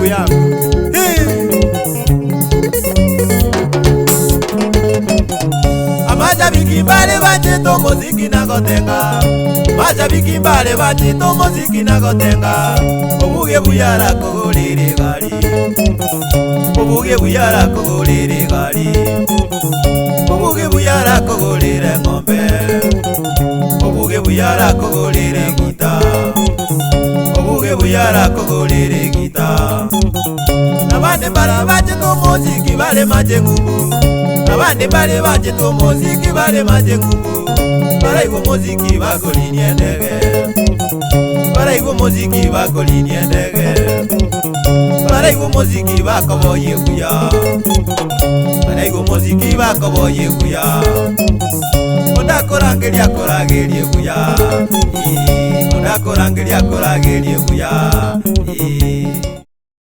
yangu. Mashabiki bale bachito muziki na gotenga, mashabiki bale bachito muziki na gotenga. Obuge buyara kogolere gali, obuge buyara kogolere gali, obuge buyara kogolere ngombe, obuge buyara kogolere gita, obuge buyara kogolere gita. Nabande bale bachito muziki bale majengubu, abandi bale bachito muziki bale majengubu. Baraigo muziki bakolini endege, baraigo muziki bakolini endege, baraigo muziki bakoboye kuya, baraigo muziki bakoboye kuya. Odakorangeria koragerie kuya, odakorangeria koragerie kuya.